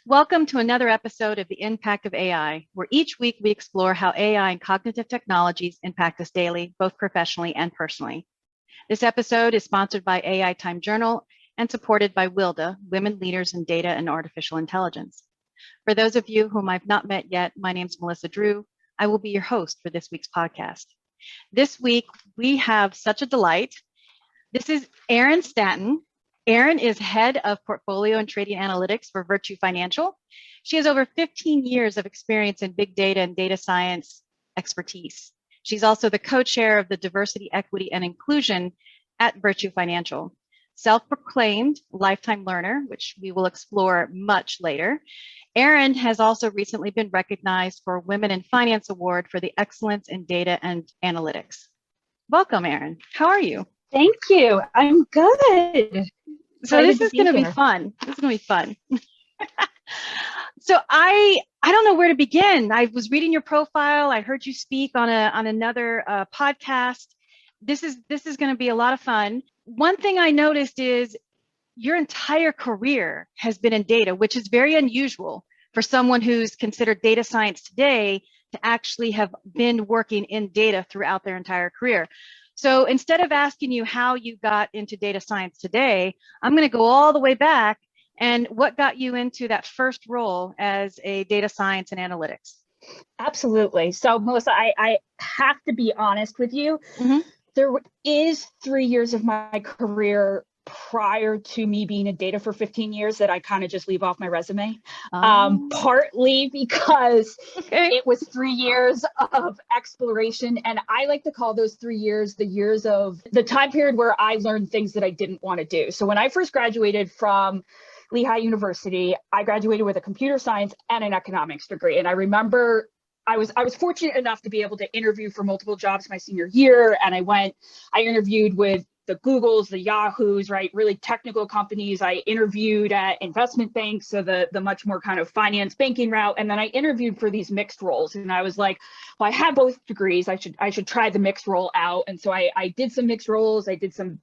Welcome to another episode of The Impact of AI, where each week we explore how AI and cognitive technologies impact us daily, both professionally and personally. This episode is sponsored by AI Time Journal and supported by WILDA, Women Leaders in Data and Artificial Intelligence. For those of you whom I've not met yet, my name is Melissa Drew. I will be your host for this week's podcast. This week, we have such a delight. This is Erin Stanton. Erin is head of portfolio and trading analytics for Virtu Financial. She has over 15 years of experience in big data and data science expertise. She's also the co-chair of the Diversity, Equity, and Inclusion at Virtu Financial. Self-proclaimed lifetime learner, which we will explore much later. Erin has also recently been recognized for Women in Finance Award for the Excellence in Data and Analytics. Welcome, Erin. How are you? Thank you. I'm good. So this is going to be fun. This is going to be fun. So I don't know where to begin. I was reading your profile. I heard you speak on another podcast. This is going to be a lot of fun. One thing I noticed is your entire career has been in data, which is very unusual for someone who's considered data science today to actually have been working in data throughout their entire career. So instead of asking you how you got into data science today, I'm going to go all the way back and what got you into that first role as a data science and analytics. Absolutely. So Melissa, I have to be honest with you. Mm-hmm. There is 3 years of my career prior to me being in data for 15 years that I kind of just leave off my resume, partly because it was 3 years of exploration. And I like to call those 3 years the years of the time period where I learned things that I didn't want to do. So when I first graduated from Lehigh University, I graduated with a computer science and an economics degree. And I remember I was fortunate enough to be able to interview for multiple jobs my senior year. And I interviewed with the Googles, the Yahoos, right? Really technical companies. I interviewed at investment banks, so the much more kind of finance banking route. And then I interviewed for these mixed roles. And I was like, well, I have both degrees. I should try the mixed role out. And so I did some mixed roles. I did some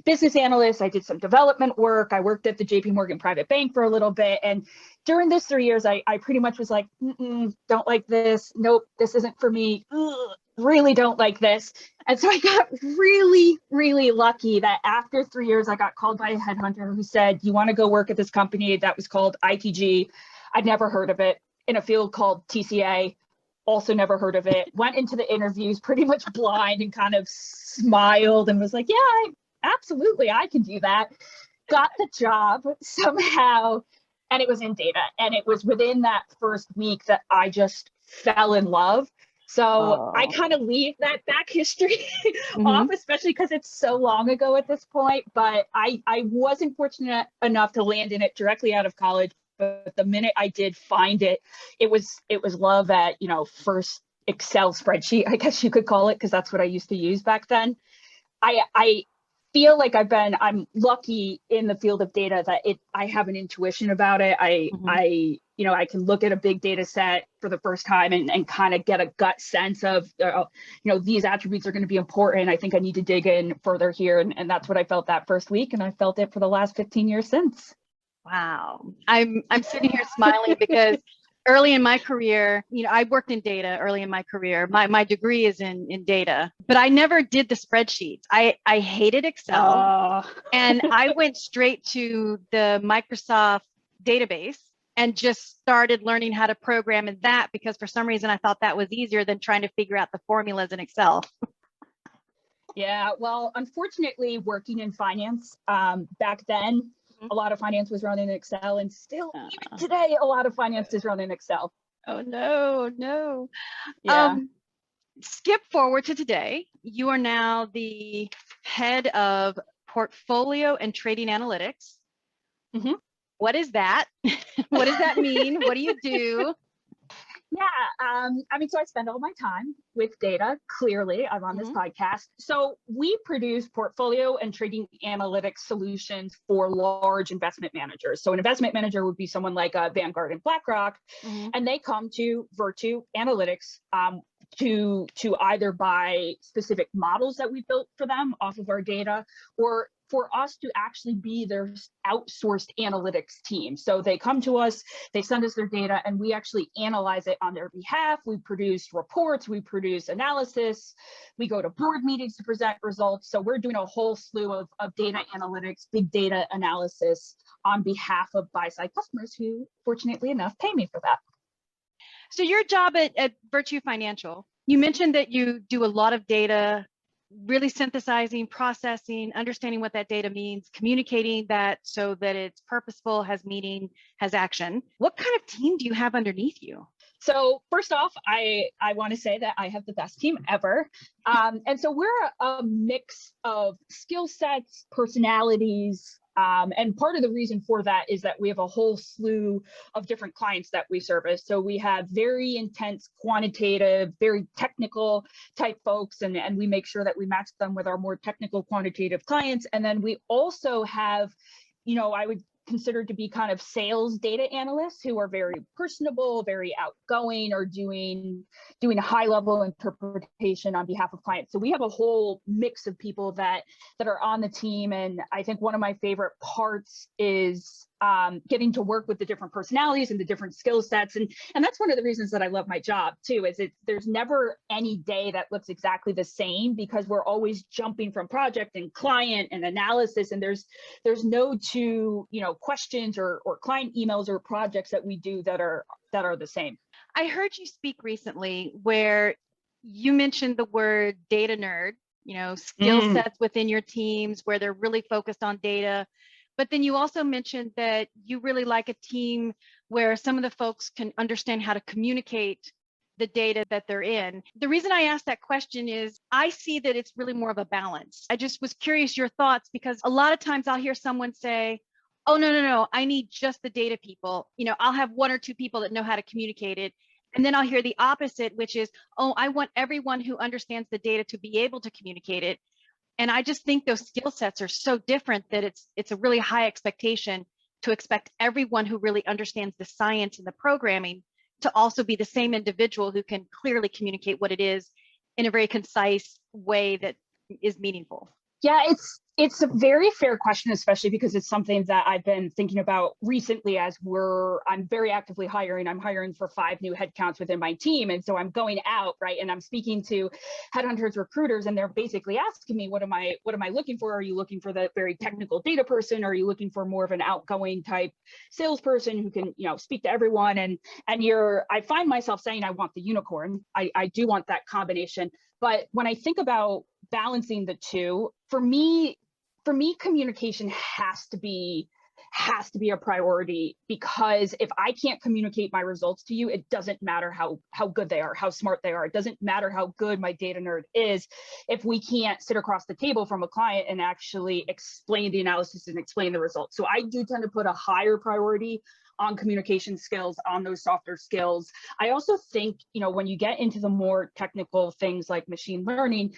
business analyst. I did some development work. I worked at the JP Morgan private bank for a little bit. And during this 3 years, I pretty much was like, don't like this. Nope, this isn't for me. Ugh, really don't like this. And so I got really, really lucky that after 3 years, I got called by a headhunter who said, you want to go work at this company that was called ITG. I'd never heard of it, in a field called TCA. Also never heard of it. Went into the interviews pretty much blind and kind of smiled and was like, yeah, absolutely, I can do that. Got the job somehow. And it was in data. And it was within that first week that I just fell in love. So I kind of leave that back history off, especially because it's so long ago at this point. But I wasn't fortunate enough to land in it directly out of college. But the minute I did find it, it was love at, first Excel spreadsheet, I guess you could call it, because that's what I used to use back then. I feel like I'm lucky in the field of data that I have an intuition about it. I can look at a big data set for the first time and kind of get a gut sense of, these attributes are going to be important. I think I need to dig in further here. And that's what I felt that first week. And I felt it for the last 15 years since. Wow. I'm sitting here smiling because early in my career, I worked in data early in my career. My degree is in data, but I never did the spreadsheets. I hated Excel. And I went straight to the Microsoft database and just started learning how to program in that because for some reason I thought that was easier than trying to figure out the formulas in Excel. Yeah, well, unfortunately, working in finance back then, a lot of finance was run in Excel, and still even today, a lot of finance is run in Excel. Oh, no. Yeah. Skip forward to today. You are now the head of portfolio and trading analytics. Mm-hmm. What is that? What does that mean? What do you do? Yeah, so I spend all my time with data. Clearly, I'm on this podcast. So we produce portfolio and trading analytics solutions for large investment managers. So an investment manager would be someone like Vanguard and BlackRock, and they come to Virtu Analytics to either buy specific models that we built for them off of our data, or for us to actually be their outsourced analytics team. So they come to us, they send us their data, and we actually analyze it on their behalf. We produce reports, we produce analysis, we go to board meetings to present results. So we're doing a whole slew of data analytics, big data analysis on behalf of buy-side customers who, fortunately enough, pay me for that. So your job at Virtu Financial, you mentioned that you do a lot of data, really synthesizing, processing, understanding what that data means, communicating that so that it's purposeful, has meaning, has action. What kind of team do you have underneath you? So first off, I want to say that I have the best team ever. And so we're a mix of skill sets, personalities, and part of the reason for that is that we have a whole slew of different clients that we service. So we have very intense, quantitative, very technical type folks, and we make sure that we match them with our more technical, quantitative clients. And then we also have, I would considered to be kind of sales data analysts who are very personable, very outgoing, or doing high level interpretation on behalf of clients. So we have a whole mix of people that are on the team. And I think one of my favorite parts is getting to work with the different personalities and the different skill sets. And that's one of the reasons that I love my job too, is there's never any day that looks exactly the same, because we're always jumping from project and client and analysis. And there's no two, questions or client emails or projects that we do that are the same. I heard you speak recently where you mentioned the word data nerd, skill sets within your teams where they're really focused on data. But then you also mentioned that you really like a team where some of the folks can understand how to communicate the data that they're in. The reason I asked that question is I see that it's really more of a balance. I just was curious your thoughts, because a lot of times I'll hear someone say, oh, no, I need just the data people. I'll have one or two people that know how to communicate it. And then I'll hear the opposite, which is, oh, I want everyone who understands the data to be able to communicate it. And I just think those skill sets are so different that it's a really high expectation to expect everyone who really understands the science and the programming to also be the same individual who can clearly communicate what it is in a very concise way that is meaningful. Yeah, it's a very fair question, especially because it's something that I've been thinking about recently as I'm very actively hiring. I'm hiring for 5 new headcounts within my team. And so I'm going out, right? And I'm speaking to headhunters, recruiters, and they're basically asking me, what am I looking for? Are you looking for the very technical data person? Are you looking for more of an outgoing type salesperson who can, speak to everyone? And I find myself saying, I want the unicorn. I do want that combination. But when I think about balancing the two, for me, communication has to be a priority, because if I can't communicate my results to you, it doesn't matter how good they are, how smart they are. It doesn't matter how good my data nerd is if we can't sit across the table from a client and actually explain the analysis and explain the results. So I do tend to put a higher priority on communication skills, on those softer skills. I also think, when you get into the more technical things like machine learning,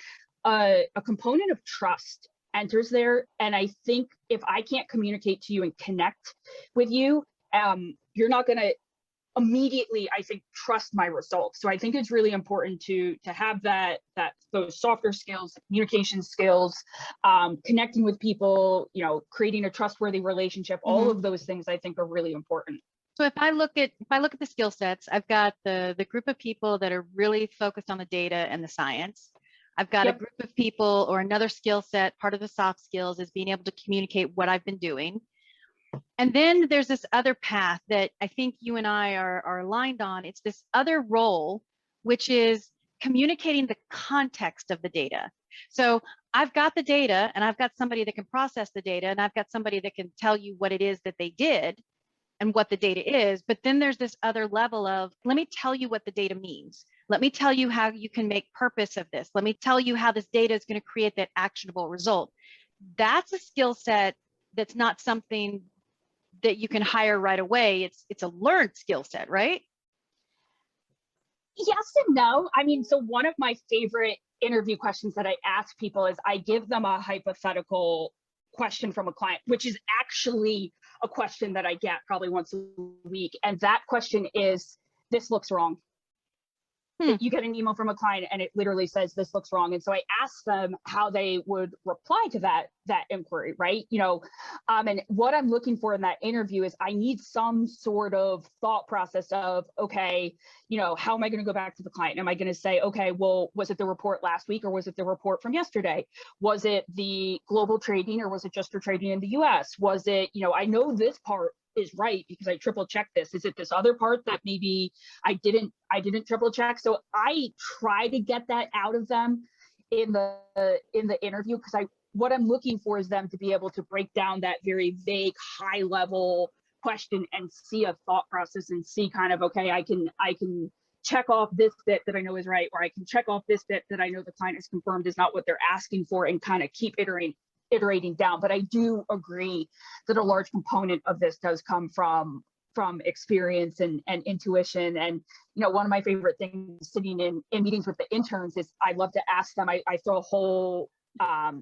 a component of trust enters there. And I think if I can't communicate to you and connect with you, you're not going to immediately, I think, trust my results. So I think it's really important to have those softer skills, communication skills, connecting with people, creating a trustworthy relationship. All of those things I think are really important. So if I look at the skill sets, I've got the group of people that are really focused on the data and the science. I've got a group of people, or another skill set, part of the soft skills is being able to communicate what I've been doing. And then there's this other path that I think you and I are aligned on. It's this other role, which is communicating the context of the data. So I've got the data, and I've got somebody that can process the data, and I've got somebody that can tell you what it is that they did and what the data is. But then there's this other level of, let me tell you what the data means. Let me tell you how you can make purpose of this. Let me tell you how this data is going to create that actionable result. That's a skill set that's not something that you can hire right away. It's a learned skill set, right? Yes and no. I mean, so one of my favorite interview questions that I ask people is I give them a hypothetical question from a client, which is actually a question that I get probably once a week. And that question is, this looks wrong. You get an email from a client and it literally says this looks wrong. And so I asked them how they would reply to that inquiry, right? And what I'm looking for in that interview is I need some sort of thought process of, okay, how am I going to go back to the client? Am I going to say, okay, well, was it the report last week or was it the report from yesterday? Was it the global trading or was it just for trading in the US? Was it, I know this part is right because I triple checked this. Is it this other part that maybe I didn't triple check? So I try to get that out of them in the interview, because what I'm looking for is them to be able to break down that very vague, high level question and see a thought process and see kind of, okay, I can check off this bit that I know is right, or I can check off this bit that I know the client has confirmed is not what they're asking for, and kind of keep iterating down. But I do agree that a large component of this does come from experience and intuition. And one of my favorite things sitting in meetings with the interns is I love to ask them. I throw a whole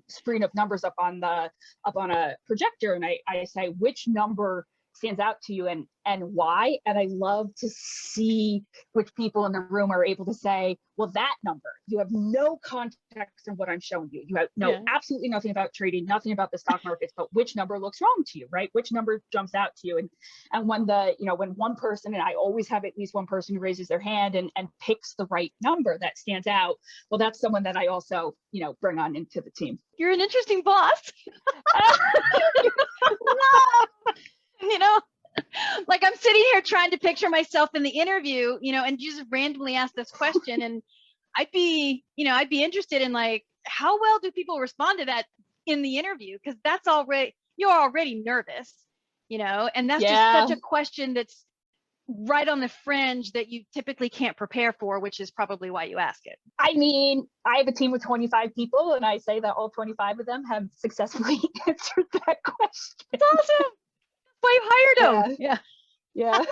screen of numbers up on a projector, and I say, which number stands out to you and why? And I love to see which people in the room are able to say, well, that number, you have no context in what I'm showing you. You have absolutely nothing about trading, nothing about the stock markets, but which number looks wrong to you, right? Which number jumps out to you? And when when one person, and I always have at least one person who raises their hand and picks the right number that stands out, well, that's someone that I also, bring on into the team. You're an interesting boss. Like I'm sitting here trying to picture myself in the interview, and you just randomly ask this question, and I'd be interested in like, how well do people respond to that in the interview? Because you're already nervous, and that's just such a question that's right on the fringe that you typically can't prepare for, which is probably why you ask it. I mean, I have a team of 25 people, and I say that all 25 of them have successfully answered that question. That's awesome. Why you hired him. Yeah.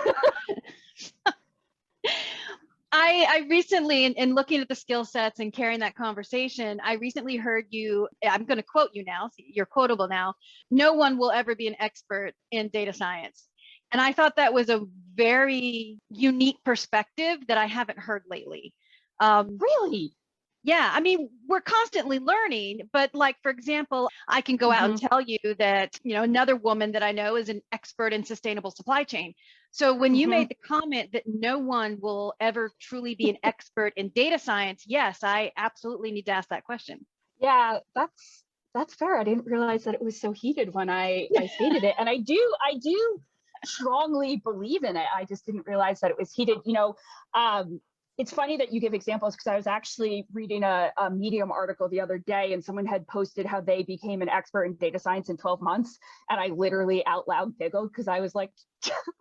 I recently, in looking at the skill sets and carrying that conversation, I recently heard you, I'm going to quote you now, so you're quotable now, no one will ever be an expert in data science. And I thought that was a very unique perspective that I haven't heard lately. Really? Yeah, I mean, we're constantly learning, but like, for example, I can go out and tell you that, another woman that I know is an expert in sustainable supply chain. So when you made the comment that no one will ever truly be an expert in data science, yes, I absolutely need to ask that question. Yeah, that's fair. I didn't realize that it was so heated when I stated it. And I do strongly believe in it. I just didn't realize that it was heated. It's funny that you give examples, because I was actually reading a Medium article the other day, and someone had posted how they became an expert in data science in 12 months. And I literally out loud giggled, because I was like,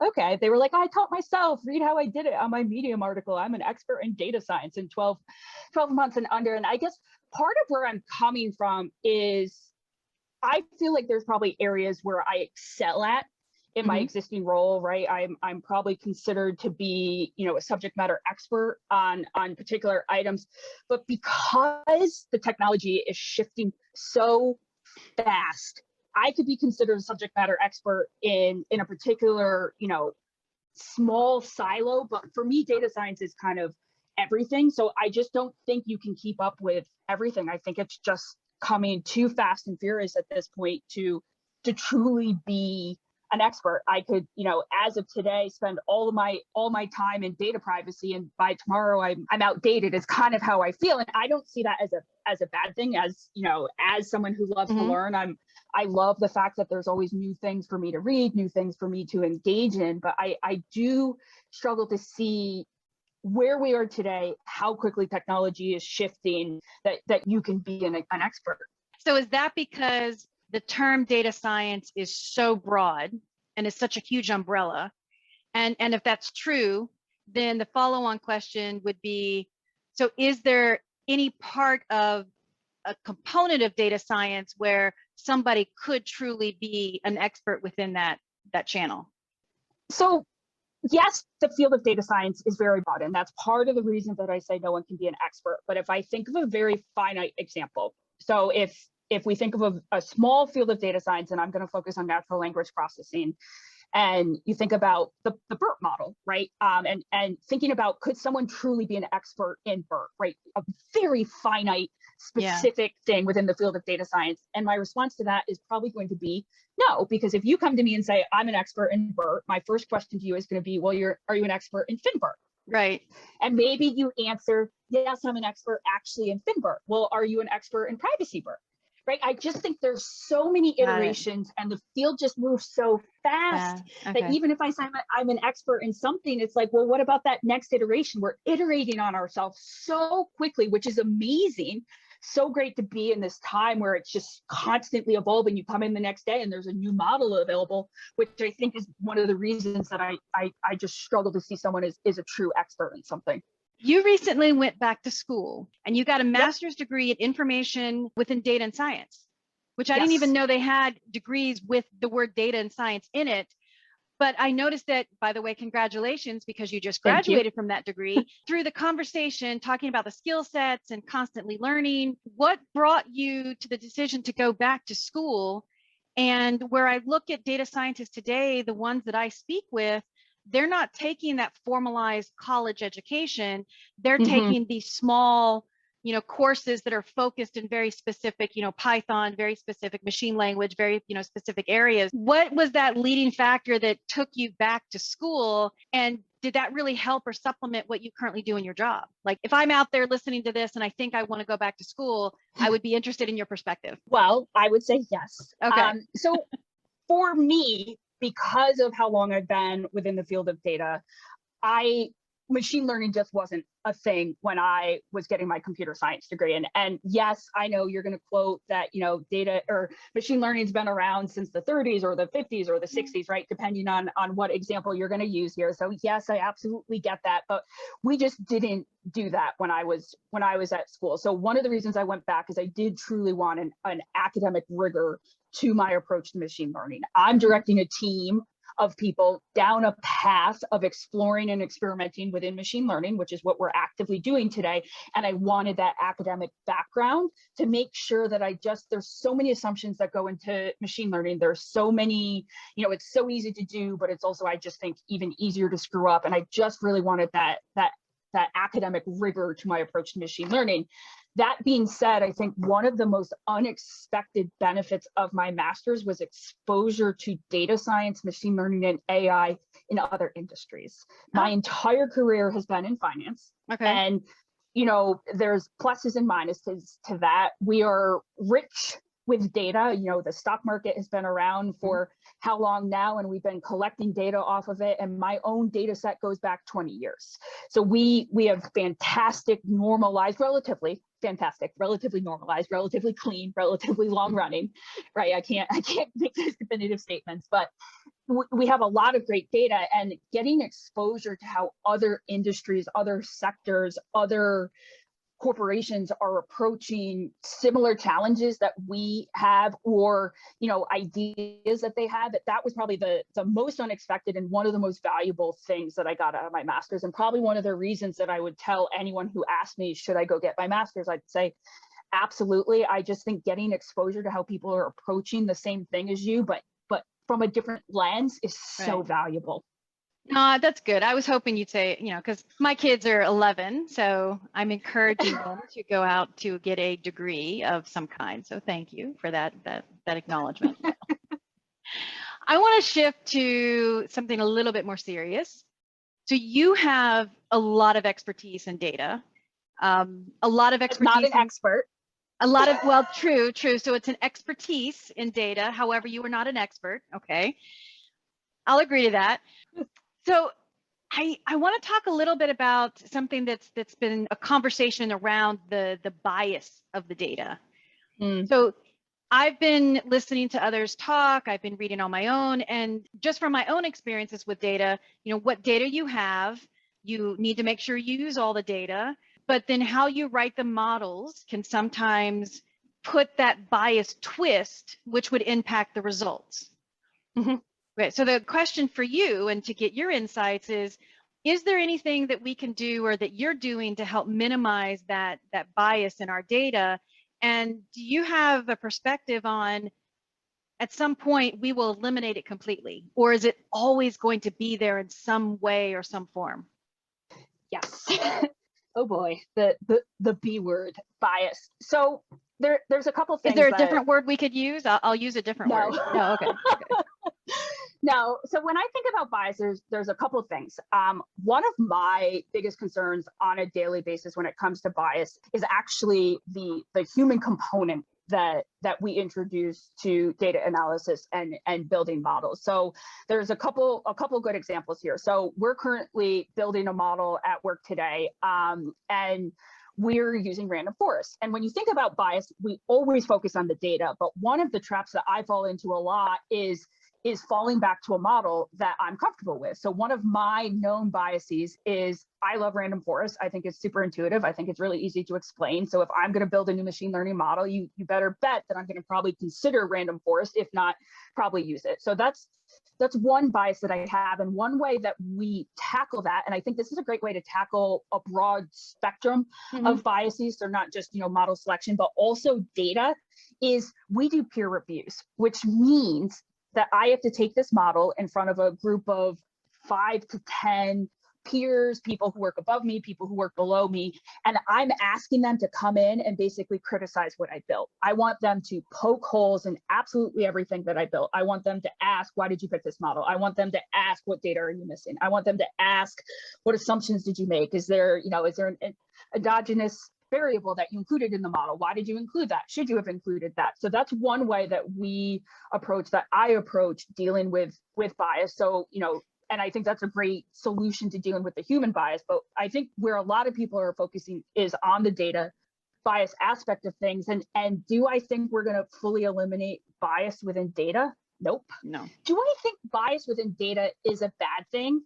okay. They were like, I taught myself, read how I did it on my Medium article. I'm an expert in data science in 12 months and under. And I guess part of where I'm coming from is I feel like there's probably areas where I excel at in my existing role, right? I'm probably considered to be, a subject matter expert on particular items, but because the technology is shifting so fast, I could be considered a subject matter expert in a particular, small silo. But for me, data science is kind of everything. So I just don't think you can keep up with everything. I think it's just coming too fast and furious at this point to truly be an expert. I could, as of today, spend all my time in data privacy, and by tomorrow I'm outdated. Is kind of how I feel, and I don't see that as a bad thing. As as someone who loves to learn, I love the fact that there's always new things for me to read, new things for me to engage in. But I do struggle to see where we are today, how quickly technology is shifting, that you can be an expert. So is that because the term data science is so broad and is such a huge umbrella? And if that's true, then the follow-on question would be, so is there any part of a component of data science where somebody could truly be an expert within that channel? So yes, the field of data science is very broad, and that's part of the reason that I say no one can be an expert. But if I think of a very finite example, so if we think of a small field of data science, and I'm going to focus on natural language processing, And you think about the BERT model, right? And thinking about, could someone truly be an expert in BERT, right? A very finite, specific thing within the field of data science. And my response to that is probably going to be no, because if you come to me and say, I'm an expert in BERT, my first question to you is going to be, well, are you an expert in FinBERT? Right. And maybe you answer, yes, I'm an expert actually in FinBERT. Well, are you an expert in privacy BERT? Right? I just think there's so many iterations and the field just moves so fast that even if I say I'm an expert in something, it's like, well, what about that next iteration? We're iterating on ourselves so quickly, which is amazing. So great to be in this time where it's just constantly evolving. You come in the next day and there's a new model available, which I think is one of the reasons that I just struggle to see someone is a true expert in something. You recently went back to school and you got a master's degree in information within data and science, which I didn't even know they had degrees with the word data and science in it. But I noticed that, by the way, congratulations, because you just graduated from that degree. Through the conversation, talking about the skill sets and constantly learning, what brought you to the decision to go back to school? And where I look at data scientists today, the ones that I speak with, they're not taking that formalized college education. They're taking these small, courses that are focused in very specific, Python, very specific machine language, very, specific areas. What was that leading factor that took you back to school? And did that really help or supplement what you currently do in your job? Like, if I'm out there listening to this and I think I want to go back to school, I would be interested in your perspective. Well, I would say yes. Okay. So for me, because of how long I've been within the field of data, machine learning just wasn't a thing when I was getting my computer science degree. And yes, I know you're going to quote that, data or machine learning has been around since the 30s or the 50s or the 60s, right? Depending on what example you're going to use here. So yes, I absolutely get that, but we just didn't do that when I was at school. So one of the reasons I went back is I did truly want an academic rigor to my approach to machine learning. I'm directing a team of people down a path of exploring and experimenting within machine learning, which is what we're actively doing today. And I wanted that academic background to make sure that there's so many assumptions that go into machine learning. There's so many, it's so easy to do, but it's also, I just think, even easier to screw up. And I just really wanted that academic rigor to my approach to machine learning. That being said, I think one of the most unexpected benefits of my master's was exposure to data science, machine learning, and AI in other industries. My entire career has been in finance. Okay. And, there's pluses and minuses to that. We are rich with data. The stock market has been around for how long now, and we've been collecting data off of it. And my own data set goes back 20 years. So we have fantastic, normalized, relatively normalized, relatively clean, relatively long running, right? I can't make those definitive statements, but we have a lot of great data, and getting exposure to how other industries, other sectors, other corporations are approaching similar challenges that we have, or ideas that they have, that was probably the most unexpected and one of the most valuable things that I got out of my master's, and probably one of the reasons that I would tell anyone who asked me, should I go get my master's, I'd say absolutely. I just think getting exposure to how people are approaching the same thing as you, but from a different lens is so valuable. No, that's good. I was hoping you'd say, because my kids are 11, so I'm encouraging them to go out to get a degree of some kind. So thank you for that acknowledgement. I want to shift to something a little bit more serious. So you have a lot of expertise in data, a lot of expertise. Not an expert. True. So it's an expertise in data. However, you are not an expert. Okay. I'll agree to that. So I want to talk a little bit about something that's been a conversation around the bias of the data. So I've been listening to others talk, I've been reading on my own, and just from my own experiences with data, what data you have, you need to make sure you use all the data, but then how you write the models can sometimes put that bias twist, which would impact the results. Right. So the question for you, and to get your insights, is there anything that we can do or that you're doing to help minimize that bias in our data? And do you have a perspective on at some point we will eliminate it completely, or is it always going to be there in some way or some form? Yes. Oh boy, the B word, bias. So there's a couple things. Is there a different word we could use? I'll use a different word. No, okay. No. So when I think about bias, there's a couple of things. One of my biggest concerns on a daily basis when it comes to bias is actually the human component that we introduce to data analysis and building models. So there's a couple good examples here. So we're currently building a model at work today, and we're using random forests. And when you think about bias, we always focus on the data, but one of the traps that I fall into a lot is falling back to a model that I'm comfortable with. So one of my known biases is I love random forests. I think it's super intuitive. I think it's really easy to explain. So if I'm going to build a new machine learning model, you better bet that I'm going to probably consider random forest, if not probably use it. So that's one bias that I have. And one way that we tackle that, and I think this is a great way to tackle a broad spectrum of biases, so not just, model selection, but also data, is we do peer reviews, which means that I have to take this model in front of a group of 5 to 10 peers, people who work above me, people who work below me, and I'm asking them to come in and basically criticize what I built. I want them to poke holes in absolutely everything that I built. I want them to ask, why did you pick this model? I want them to ask, what data are you missing? I want them to ask, what assumptions did you make? Is there an endogenous variable that you included in the model? Why did you include that? Should you have included that? So that's one way that I approach dealing with bias. So, and I think that's a great solution to dealing with the human bias. But I think where a lot of people are focusing is on the data bias aspect of things. And do I think we're going to fully eliminate bias within data? Nope. No. Do I think bias within data is a bad thing?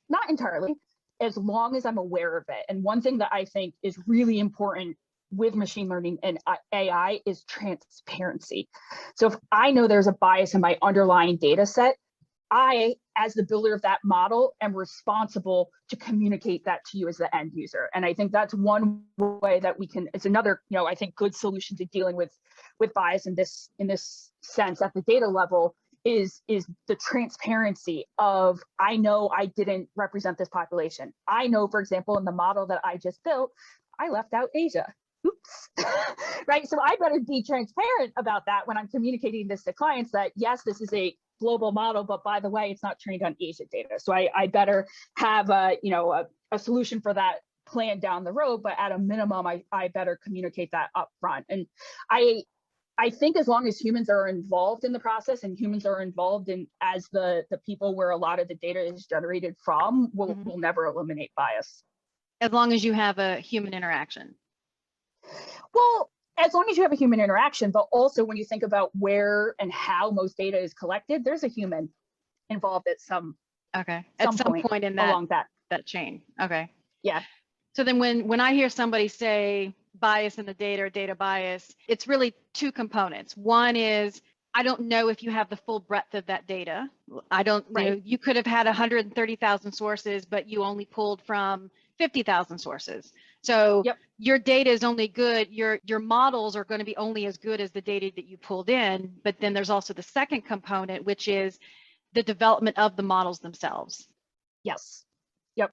Not entirely, as long as I'm aware of it. And one thing that I think is really important with machine learning and AI is transparency. So if I know there's a bias in my underlying data set, I, as the builder of that model, am responsible to communicate that to you as the end user. And I think that's one way that we can, it's another, I think, good solution to dealing with bias in this sense at the data level is the transparency of, I know I didn't represent this population. I know, for example, in the model that I just built, I left out Asia. Oops. Right. So I better be transparent about that when I'm communicating this to clients, that yes, this is a global model, but by the way, it's not trained on Asia data. So I better have a solution for that plan down the road, but at a minimum, I better communicate that up front. And I think as long as humans are involved in the process and humans are involved in as the people where a lot of the data is generated from, we'll never eliminate bias. As long as you have a human interaction. Well, as long as you have a human interaction, but also when you think about where and how most data is collected, there's a human involved at some point in along that chain. Okay. Yeah. So then when I hear somebody say bias in the data or data bias, it's really two components. One is, I don't know if you have the full breadth of that data. I don't know, you could have had 130,000 sources, but you only pulled from 50,000 sources. So your data is only good, your models are going to be only as good as the data that you pulled in. But then there's also the second component, which is the development of the models themselves. Yes. Yep.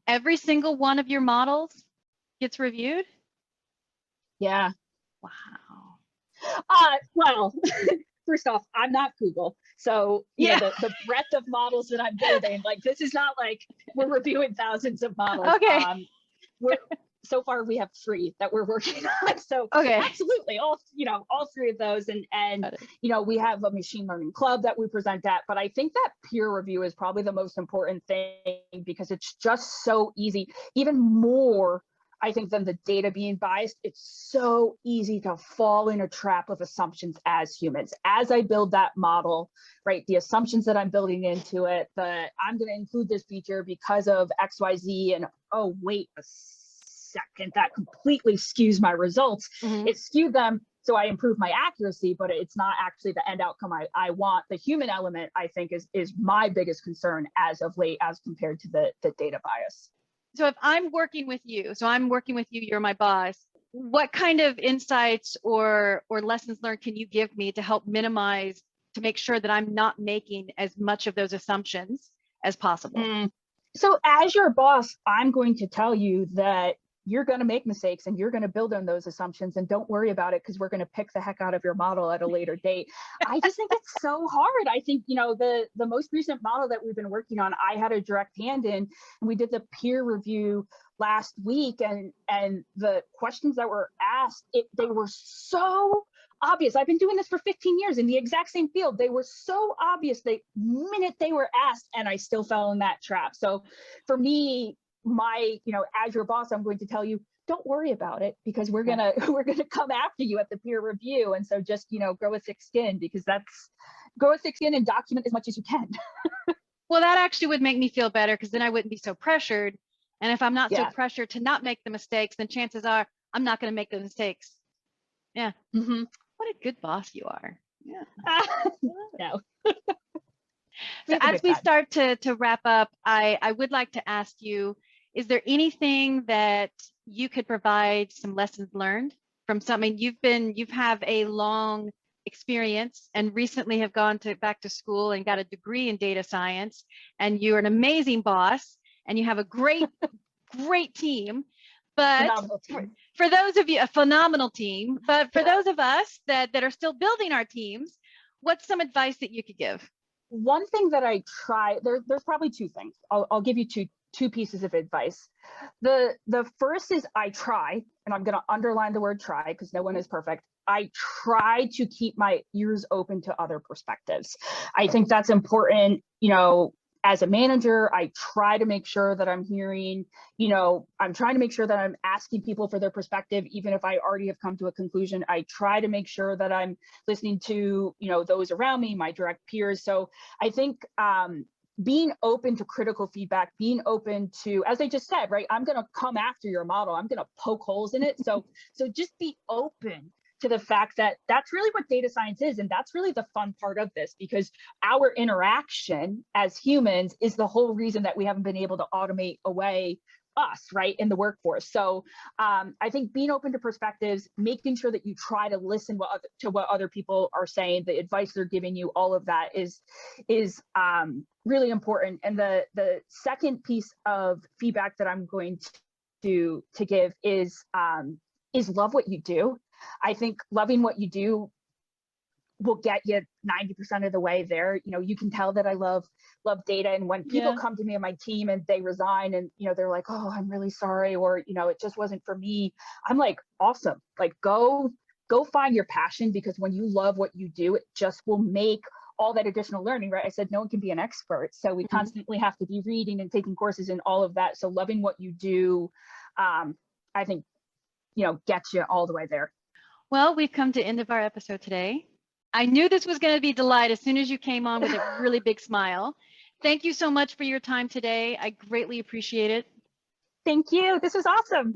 Every single one of your models gets reviewed? Yeah. Wow. Well, first off, I'm not Google. So, the breadth of models that I'm building, like, this is not like we're reviewing thousands of models. Okay. So far we have 3 that we're working on. So absolutely all 3 of those. And we have a machine learning club that we present at, but I think that peer review is probably the most important thing because it's just so easy, even more, I think, than the data being biased. It's so easy to fall in a trap of assumptions as humans. As I build that model, right, the assumptions that I'm building into it, I'm going to include this feature because of XYZ, and oh, wait a second, that completely skews my results. It skewed them, so I improve my accuracy, but it's not actually the end outcome I want. The human element, I think, is my biggest concern as of late, as compared to the data bias. So if I'm working with you, you're my boss, what kind of insights or lessons learned can you give me to help minimize, to make sure that I'm not making as much of those assumptions as possible? So as your boss, I'm going to tell you that you're going to make mistakes and you're going to build on those assumptions, and don't worry about it because we're going to pick the heck out of your model at a later date. I just think it's so hard. I think, the most recent model that we've been working on, I had a direct hand in, and we did the peer review last week, and the questions that were asked, they were so obvious. I've been doing this for 15 years in the exact same field. They were so obvious the minute they were asked, and I still fell in that trap. So for me, as your boss, I'm going to tell you, don't worry about it because we're gonna come after you at the peer review. And so just, grow a thick skin, because grow a thick skin and document as much as you can. Well, that actually would make me feel better, because then I wouldn't be so pressured. And if I'm not so pressured to not make the mistakes, then chances are I'm not going to make the mistakes. Yeah. Mm-hmm. What a good boss you are. Yeah. No. So as we start to wrap up, I would like to ask you, is there anything that you could provide some lessons learned from something? You've have a long experience and recently have gone back to school and got a degree in data science, and you're an amazing boss and you have a great team. But for those of you, a phenomenal team, but for those of us that are still building our teams, what's some advice that you could give? One thing that I try, there's probably two things. I'll give you two pieces of advice. The first is I try, and I'm going to underline the word try because no one is perfect. I try to keep my ears open to other perspectives. I think that's important. As a manager, I try to make sure that I'm hearing, I'm trying to make sure that I'm asking people for their perspective, even if I already have come to a conclusion. I try to make sure that I'm listening to, those around me, my direct peers. So I think being open to critical feedback, being open to, as I just said, right, I'm going to come after your model. I'm going to poke holes in it. So just be open to the fact that that's really what data science is. And that's really the fun part of this, because our interaction as humans is the whole reason that we haven't been able to automate away us, right, in the workforce. So I think being open to perspectives, making sure that you try to listen to what other people are saying, the advice they're giving you, all of that is really important. And the second piece of feedback that I'm going to give is love what you do. I think loving what you do will get you 90% of the way there. You can tell that I love data. And when people come to me on my team and they resign and, they're like, oh, I'm really sorry, or, it just wasn't for me. I'm like, awesome. Like, go find your passion, because when you love what you do, it just will make all that additional learning, right? I said, no one can be an expert. So we constantly have to be reading and taking courses and all of that. So loving what you do, I think, gets you all the way there. Well, we've come to the end of our episode today. I knew this was going to be a delight as soon as you came on with a really big smile. Thank you so much for your time today. I greatly appreciate it. Thank you. This was awesome.